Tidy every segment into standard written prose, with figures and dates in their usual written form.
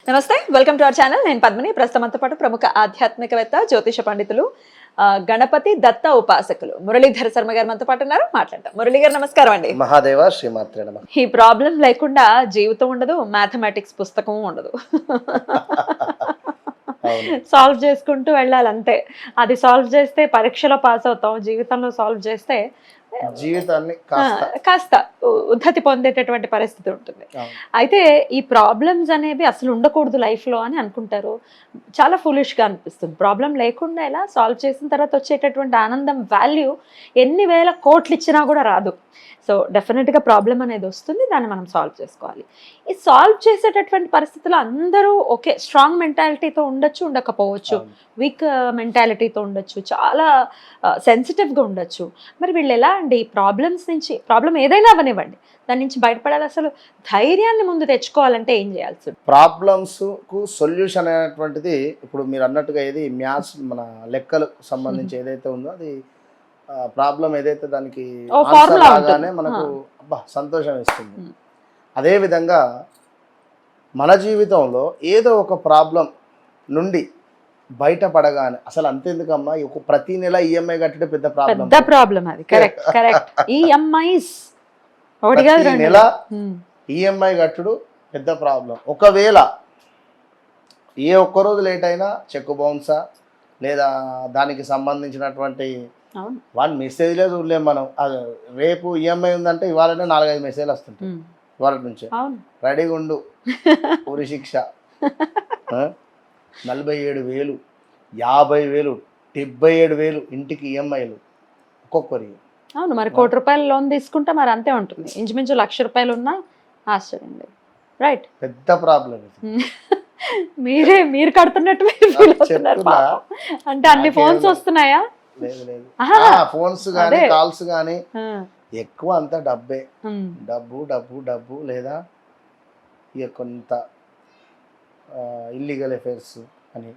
నమస్తే, welcome to our channel. నేను పద్మిని. ప్రస్తుతంతో పాటు ప్రముఖ ఆధ్యాత్మికవేత్త, జ్యోతిష పండితులు, గణపతి దత్త ఉపాసకులు మురళీధర శర్మ గారు మనతో పాటు ఉన్నారు. మాట్లాడతాం. మురళీ గారు నమస్కారం అండి. మహాదేవ శ్రీమాత్రే నమః. ఈ ప్రాబ్లం లేకుండా జీవితం ఉండదు, మ్యాథమెటిక్స్ పుస్తకం ఉండదు. సాల్వ్ చేసుకుంటూ వెళ్ళాలి అంతే. అది సాల్వ్ చేస్తే పరీక్షలో పాస్ అవుతాం, జీవితంలో సాల్వ్ చేస్తే జీవితాన్ని కాస్త ఉద్ధతి పొందేటటువంటి పరిస్థితి ఉంటుంది. అయితే ఈ ప్రాబ్లమ్స్ అనేవి అసలు ఉండకూడదు లైఫ్లో అని అనుకుంటారు. చాలా ఫులిష్గా అనిపిస్తుంది. ప్రాబ్లం లేకుండా ఎలా సాల్వ్ చేసిన తర్వాత వచ్చేటటువంటి ఆనందం వాల్యూ ఎన్ని వేల కోట్లు ఇచ్చినా కూడా రాదు. సో డెఫినెట్గా ప్రాబ్లం అనేది వస్తుంది, దాన్ని మనం సాల్వ్ చేసుకోవాలి. ఈ సాల్వ్ చేసేటటువంటి పరిస్థితుల్లో అందరూ ఓకే స్ట్రాంగ్ మెంటాలిటీతో ఉండొచ్చు, ఉండకపోవచ్చు, వీక్ మెంటాలిటీతో ఉండొచ్చు, చాలా సెన్సిటివ్గా ఉండొచ్చు. మరి వీళ్ళు ఎలా అండి ఈ ప్రాబ్లమ్స్ నుంచి, ప్రాబ్లం ఏదైనా అవనివ్వండి, దాని నుంచి బయటపడాలి? అసలు ధైర్యాన్ని ముందు తెచ్చుకోవాలంటే ఏం చేయాల్సి? ప్రాబ్లమ్స్కు సొల్యూషన్ అనేటువంటిది ఇప్పుడు మీరు అన్నట్టుగా ఏది మ్యాథ్స్ మన లెక్కలకు సంబంధించి ఏదైతే ఉందో అది ప్రాబ్లం ఏదైతే దానికి లాగానే మనకు అబ్బా సంతోషం ఇస్తుంది. అదేవిధంగా మన జీవితంలో ఏదో ఒక ప్రాబ్లం నుండి బయటపడగానే అసలు అంతెందుకమ్మా ప్రతి నెల ఈఎంఐ కట్టడం పెద్ద ప్రాబ్లం అది. Correct correct. ఈఎంఐస్ నెల ఈఎంఐ కట్టుడు పెద్ద ప్రాబ్లం. ఒకవేళ ఏ ఒక్కరోజు లేట్ అయినా చెక్ బౌన్సా లేదా దానికి సంబంధించినటువంటి వన్ మెసేజ్లే చూడలేము మనం. అది రేపు ఈఎంఐ ఉందంటే ఇవాళనే 4-5 మెసేజ్లు వస్తుంటాయి. ఇవాళ నుంచే రెడీగా ఉండు ఉరి శిక్ష 47,000 50,000 77,000 ఇంటికి ఈఎంఐలు ఒక్కొక్కరి. అవును, మరి ₹1,00,00,000 లోన్ తీసుకుంటే మరి అంతే ఉంటుంది. ఇంచుమించు ₹1,00,000 ఉన్నా ఆశ్చర్యం లేదు. రైట్, పెద్ద ప్రాబ్లం. మీరు కడుతున్నట్టు అంటే అన్ని ఫోన్స్ వస్తున్నాయా? లేదు లేదు, ఫోన్స్ కానీ కాల్స్ కానీ ఎక్కువ అంతా డబ్బే. డబ్బు డబ్బు డబ్బు లేదా ఇక కొంత ఇల్లీగల్ అఫైర్స్ అని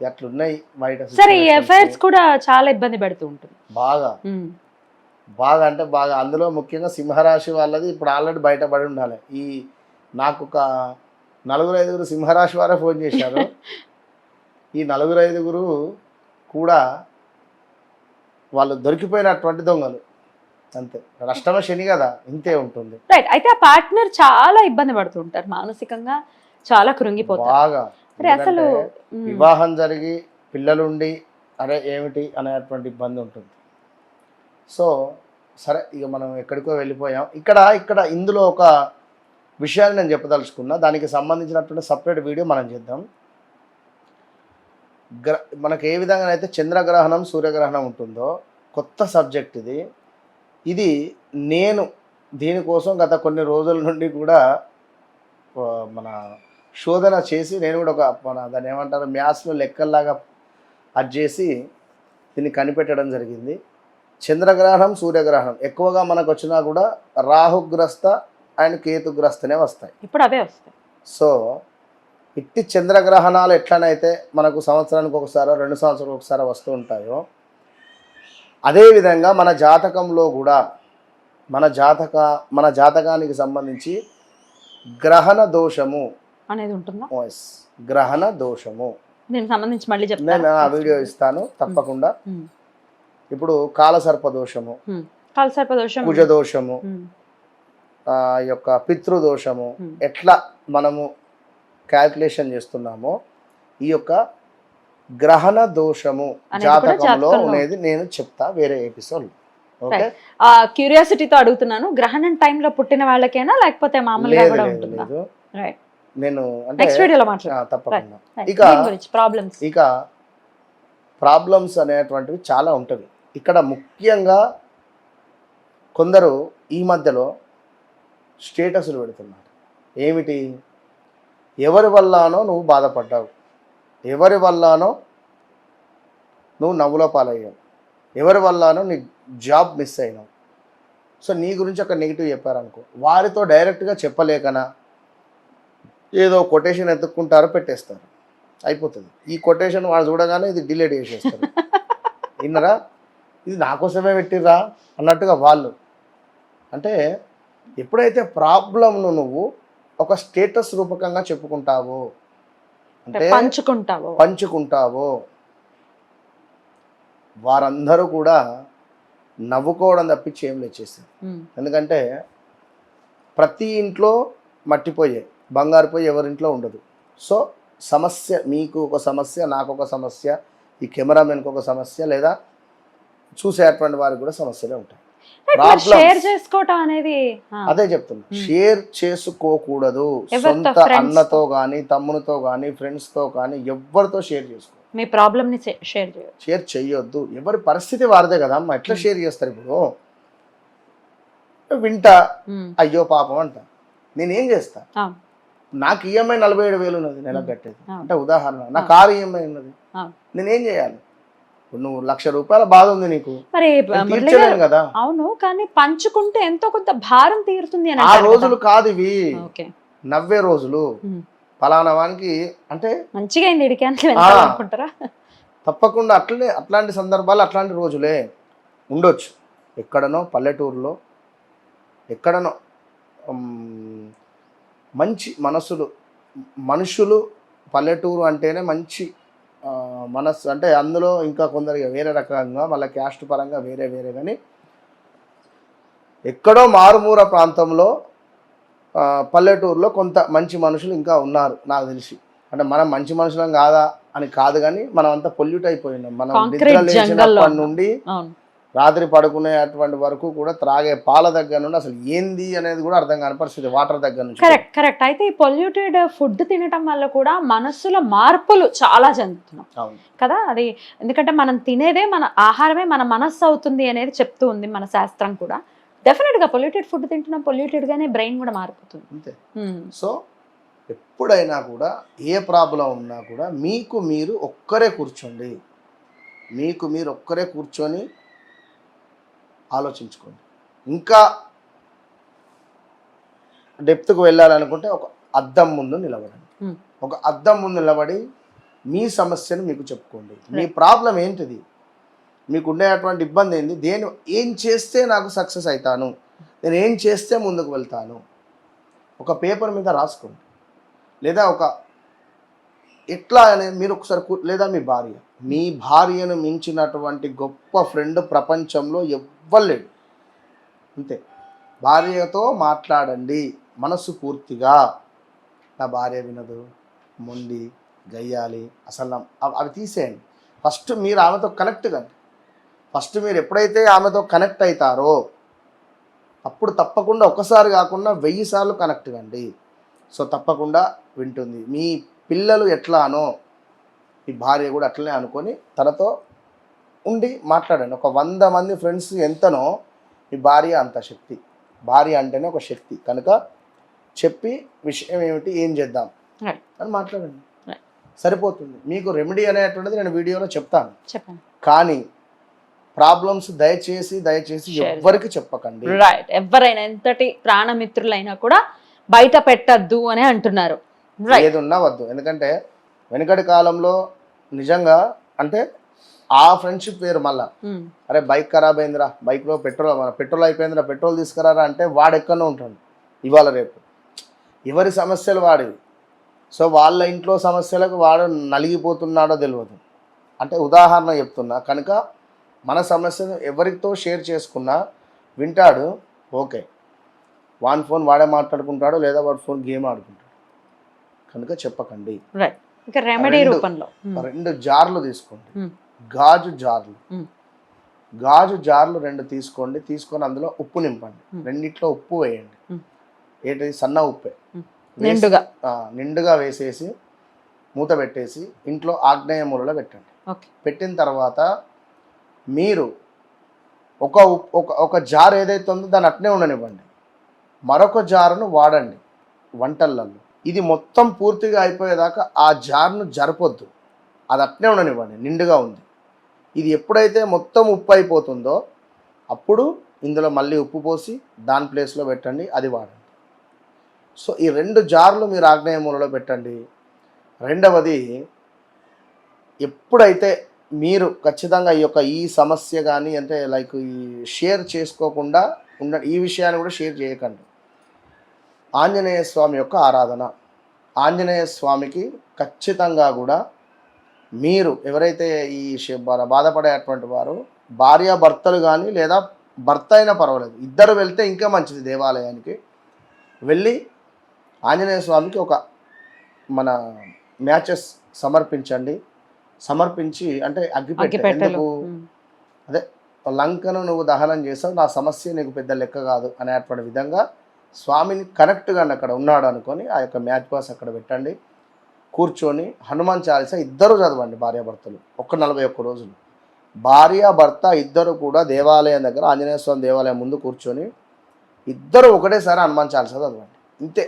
అట్లున్నాయి బయట. సరే, ఈ అఫైర్స్ కూడా చాలా ఇబ్బంది పెడుతూ ఉంటుంది. బాగా బాగా అంటే బాగా. అందులో ముఖ్యంగా సింహరాశి వాళ్ళది ఇప్పుడు ఆల్రెడీ బయటపడి ఉండాలి. ఈ నాకు ఒక 4-5 సింహరాశి వారే ఫోన్ చేశారు. ఈ 4-5 కూడా వాళ్ళు దొరికిపోయినటువంటి దొంగలు. అంతే, అష్టమ శని కదా, ఇంతే ఉంటుంది. రైట్. అయితే ఆ పార్ట్నర్ చాలా ఇబ్బంది పడుతుంటారు, మానసికంగా చాలా కృంగిపోతారు బాగా. అసలు వివాహం జరిగి పిల్లలుండి అరే ఏమిటి అనేటువంటి ఇబ్బంది ఉంటుంది. సో సరే, ఇక మనం ఎక్కడికో వెళ్ళిపోయాం. ఇక్కడ ఇందులో ఒక విషయాన్ని నేను చెప్పదలుచుకున్నా. దానికి సంబంధించినటువంటి సపరేట్ వీడియో మనం చేద్దాం. మనకు ఏ విధంగా అయితే చంద్రగ్రహణం సూర్యగ్రహణం ఉంటుందో కొత్త సబ్జెక్ట్ ఇది నేను దీనికోసం గత కొన్ని రోజుల నుండి కూడా మన శోధన చేసి నేను కూడా దాన్ని ఏమంటారు మ్యాథ్స్లో లెక్కల్లాగా అది చేసి దీన్ని కనిపెట్టడం జరిగింది. చంద్రగ్రహణం సూర్యగ్రహణం ఎక్కువగా మనకు వచ్చినా కూడా రాహుగ్రస్త అండ్ కేతుగ్రస్తనే వస్తాయి. ఇప్పుడు అవే వస్తాయి. సో ఇట్టి చంద్రగ్రహణాలు ఎట్లనైతే మనకు సంవత్సరానికి ఒకసారి 2 సంవత్సరాలకు ఒకసారి వస్తూ ఉంటాయో అదేవిధంగా మన జాతకంలో కూడా మన జాతకానికి సంబంధించి గ్రహణ దోషము అనేది ఉంటుందా? గ్రహణ దోషము దీనికి సంబంధించి మళ్ళీ చెప్తాను, నేను ఆ వీడియో ఇస్తాను తప్పకుండా. ఇప్పుడు కాలసర్ప దోషము, కుజ దోషము, యొక్క పితృదోషము ఎట్లా మనము క్యాల్కులేషన్ చేస్తున్నామో ఈ యొక్క గ్రహణ దోషము జాతకంలో అనేది నేను చెప్తా వేరే ఎపిసోడ్. ఓకే, క్యూరియాసిటీతో అడుగుతున్నాను. గ్రహణం టైంలో పుట్టిన వాళ్ళకేనా లేకపోతే మామూలుగా కూడా ఉంటుందా? రైట్, నేను అంటే నెక్స్ట్ వీడియోలో మాట్లాడతాను తప్పకుండా. ఇక ప్రాబ్లమ్స్ అనేటువంటివి చాలా ఉంటవి. ఇక్కడ ముఖ్యంగా కొందరు ఈ మధ్యలో స్టేటస్లు పెడుతున్నారు. ఏమిటి? ఎవరి వల్లనో నువ్వు బాధపడ్డావు, ఎవరి వల్లనో నువ్వు నవ్వుల పాలయ్యావు, ఎవరి వల్లనో నీ జాబ్ మిస్ అయినావు. సో నీ గురించి ఒక నెగిటివ్ చెప్పారనుకో, వారితో డైరెక్ట్గా చెప్పలేకనా ఏదో కొటేషన్ ఎత్తుక్కుంటారో పెట్టేస్తారు, అయిపోతుంది. ఈ కొటేషన్ వాడు చూడగానే ఇది డిలీట్ చేసేస్తారు. విన్నరా, ఇది నా కోసమే పెట్టిర్రా అన్నట్టుగా వాళ్ళు. అంటే ఎప్పుడైతే ప్రాబ్లంను నువ్వు ఒక స్టేటస్ రూపకంగా చెప్పుకుంటావో, అంటే పంచుకుంటావో, వారందరూ కూడా నవ్వుకోవడం తప్పించి ఏం లేచేస్తారు. ఎందుకంటే ప్రతి ఇంట్లో మట్టిపోయే, బంగారు పోయి ఎవరింట్లో ఉండదు. సో సమస్య, మీకు ఒక సమస్య, నాకు ఒక సమస్య, ఈ కెమెరామెన్కి ఒక సమస్య, లేదా చూసేటువంటి వారికి కూడా సమస్యలే ఉంటాయి. షేర్ చేసుకోవటం అనేది అదే చెప్తున్నా, షేర్ చేసుకోకూడదు. సొంత అన్నతో కానీ, తమ్మునితో కానీ, ఫ్రెండ్స్తో కానీ ఎవరితో షేర్ చేసుకో. మీ ప్రాబ్లమ్ ని షేర్ చెయ్యొద్దు. ఎవరి పరిస్థితి వారిదే కదా అమ్మ. ఎట్లా షేర్ చేస్తారు? ఇప్పుడు వింటా, అయ్యో పాపం అంట, నేనేం చేస్తా? నాకు ఈఎంఐ 47,000 ఉన్నది నెలకు కట్టేది అంటే ఉదాహరణ. నా కారు ఈఎంఐ ఉన్నది, నేనేం చేయాలి? నువ్వు ₹1,00,000 బాధ ఉంది నీకు, తీర్చలేను కదా. అవును, కానీ పంచుకుంటే ఎంతో కొంత భారం తీరుతుంది. ఆ రోజులు కాదు ఇవి, నవ్వే రోజులు. ఫలానా వానికి అంటే మంచిగా అనుకుంటారా? తప్పకుండా అట్లనే, అట్లాంటి సందర్భాలు, అట్లాంటి రోజులే ఉండొచ్చు. ఎక్కడనో పల్లెటూరులో, ఎక్కడనో మంచి మనుషులు పల్లెటూరు అంటేనే మంచి మనస్సు. అంటే అందులో ఇంకా కొందరు వేరే రకంగా, మళ్ళీ క్యాస్ట్ పరంగా వేరే కానీ ఎక్కడో మారుమూల ప్రాంతంలో పల్లెటూరులో కొంత మంచి మనుషులు ఇంకా ఉన్నారు నాకు తెలిసి. అంటే మనం మంచి మనుషులం కాదా అని కాదు, కానీ మనం అంతా పొల్యూట్ అయిపోయినాం. మనం నిద్ర లేచినప్పటి నుండి రాత్రి పడుకునేటువంటి వరకు కూడా త్రాగే పాల దగ్గర నుండి అసలు ఏంది అనేది కూడా అర్థం కాని పరిస్థితి, వాటర్ దగ్గర నుంచి. కరెక్ట్. అయితే ఈ పొల్యూటెడ్ ఫుడ్ తినటం వల్ల కూడా మనస్సులో మార్పులు చాలా చెందుతున్నాం కదా. అది ఎందుకంటే మనం తినేదే, మన ఆహారమే మన మనస్సు అవుతుంది అనేది చెప్తూ ఉంది మన శాస్త్రం కూడా. డెఫినెట్ గా పొల్యూటెడ్ ఫుడ్ తింటున్నాం, పొల్యూటెడ్ గానే బ్రెయిన్ కూడా మారిపోతుంది అంతే. సో ఎప్పుడైనా కూడా ఏ ప్రాబ్లం ఉన్నా కూడా మీకు మీరు ఒక్కరే కూర్చోండి, కూర్చొని ఆలోచించుకోండి. ఇంకా డెప్త్కు వెళ్ళాలనుకుంటే ఒక అద్దం ముందు నిలబడి మీ సమస్యను మీకు చెప్పుకోండి. మీ ప్రాబ్లం ఏంటిది, మీకు ఉండేటువంటి ఇబ్బంది ఏంది, ఏం చేస్తే నాకు సక్సెస్ అవుతాను, నేను ఏం చేస్తే ముందుకు వెళ్తాను, ఒక పేపర్ మీద రాసుకోండి. లేదా ఎట్లా అని మీరు ఒకసారి, లేదా మీ భార్యను మించినటువంటి గొప్ప ఫ్రెండ్ ప్రపంచంలో ఎవ్వలేడు. అంతే. భార్యతో మాట్లాడండి మనసు పూర్తిగా. నా భార్య వినదు, మొండి, గయ్యాలి, అసలు అవి తీసేయండి. ఫస్ట్ మీరు ఆమెతో కనెక్ట్ కండి. ఫస్ట్ మీరు ఎప్పుడైతే ఆమెతో కనెక్ట్ అవుతారో అప్పుడు తప్పకుండా ఒకసారి కాకుండా 1000 సార్లు కనెక్ట్ కండి. సో తప్పకుండా వింటుంది. మీ పిల్లలు ఎట్లానో మీ భార్య కూడా అట్లనే అనుకొని తనతో ఉండి మాట్లాడండి. ఒక 100 మంది ఫ్రెండ్స్ ఎంతనో మీ భార్య అంత శక్తి. భార్య అంటేనే ఒక శక్తి కనుక చెప్పి విషయం ఏమిటి, ఏం చేద్దాం అని మాట్లాడండి, సరిపోతుంది. మీకు రెమెడీ అనేటువంటిది నేను వీడియోలో చెప్తాను, కానీ ప్రాబ్లమ్స్ దయచేసి ఎవ్వరికి చెప్పకండి. రైట్. ఎవరైనా ఎంతటి ప్రాణమిత్రులైనా కూడా బయట పెట్టద్దు అని అంటున్నారు. ఏదున్నా వద్దు. ఎందుకంటే వెనుకటి కాలంలో నిజంగా అంటే ఆ ఫ్రెండ్షిప్ వేరు. మళ్ళా అరే బైక్ ఖరాబ్ అయిందిరా, బైక్లో పెట్రోల్ అయిపోయిందిరా, పెట్రోల్ తీసుకురారా అంటే వాడెక్కడో ఉంటాడు. ఇవాళ రేపు ఎవరి సమస్యలు వాడివి. సో వాళ్ళ ఇంట్లో సమస్యలకు వాడు నలిగిపోతున్నాడో తెలియదు. అంటే ఉదాహరణ చెప్తున్నా కనుక మన సమస్యను ఎవరితో షేర్ చేసుకున్నా వింటాడు, ఓకే. వాన్ ఫోన్ వాడే మాట్లాడుకుంటాడు, లేదా వాడు ఫోన్ గేమ్ ఆడుకుంటాడు. కనుక చెప్పకండి. 2 జార్లు తీసుకోండి, గాజు జార్లు 2 తీసుకోండి. తీసుకొని అందులో ఉప్పు నింపండి. 2 ఉప్పు వేయండి. ఏంటి, సన్న ఉప్పే, నిండుగా వేసేసి మూత పెట్టేసి ఇంట్లో ఆగ్నేయ మూలలో పెట్టండి. పెట్టిన తర్వాత మీరు ఒక జార్ ఏదైతే ఉందో దాన్ని అట్నే ఉండనివ్వండి. మరొక జారును వాడండి వంటలలో. ఇది మొత్తం పూర్తిగా అయిపోయేదాకా ఆ జార్ను జరపొద్దు, అది అట్నే ఉండనివ్వండి, నిండుగా ఉంది. ఇది ఎప్పుడైతే మొత్తం ఉప్పు అయిపోతుందో అప్పుడు ఇందులో మళ్ళీ ఉప్పు పోసి దాని ప్లేస్లో పెట్టండి, అది వాడండి. సో ఈ 2 జార్లు మీరు ఆగ్నేయ మూలలో పెట్టండి. రెండవది, ఎప్పుడైతే మీరు ఖచ్చితంగా ఈ సమస్య కానీ అంటే లైక్ ఈ షేర్ చేసుకోకుండా ఈ విషయాన్ని కూడా షేర్ చేయకండి. ఆంజనేయ స్వామి యొక్క ఆరాధన. ఆంజనేయ స్వామికి ఖచ్చితంగా కూడా మీరు ఎవరైతే ఈ బాధపడేటువంటి వారు భార్యాభర్తలు కానీ లేదా భర్త అయినా పర్వాలేదు, ఇద్దరు వెళ్తే ఇంకా మంచిది. దేవాలయానికి వెళ్ళి ఆంజనేయ స్వామికి ఒక మన మ్యాచెస్ సమర్పించండి. సమర్పించి అంటే అగ్గిపెట్టె ఎందుకు, అదే లంకను నువ్వు దహనం చేసావు, నా సమస్య నీకు పెద్ద లెక్క కాదు అనేటువంటి విధంగా స్వామిని కరెక్ట్గా అక్కడ ఉన్నాడు అనుకొని ఆ యొక్క మ్యాచ్ బాక్స్ అక్కడ పెట్టండి. కూర్చొని హనుమాన్ చాలీసా ఇద్దరు చదవండి, భార్యాభర్తలు. 41 రోజులు భార్యాభర్త ఇద్దరు కూడా దేవాలయం దగ్గర ఆంజనేయ స్వామి దేవాలయం ముందు కూర్చొని ఇద్దరు ఒకటేసారి హనుమాన్ చాలీసా చదవండి. ఇంతే.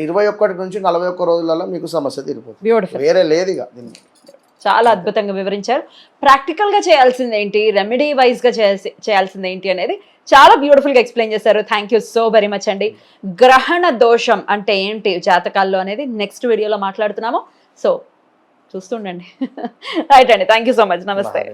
21 నుంచి 41 రోజులలో మీకు సమస్య తీరిపోతుంది. బ్యూటిఫుల్. వేరే లేదు ఇక దీనికి. చాలా అద్భుతంగా వివరించారు. ప్రాక్టికల్గా చేయాల్సింది ఏంటి, రెమెడీ వైజ్గా చేయాల్సింది ఏంటి అనేది చాలా బ్యూటిఫుల్గా ఎక్స్ప్లెయిన్ చేశారు. Thank you so very much అండి. గ్రహణ దోషం అంటే ఏంటి జాతకాల్లో అనేది నెక్స్ట్ వీడియోలో మాట్లాడుతున్నాము. సో చూస్తుండండి. రైట్ అండి, థ్యాంక్ యూ సో మచ్. నమస్తే.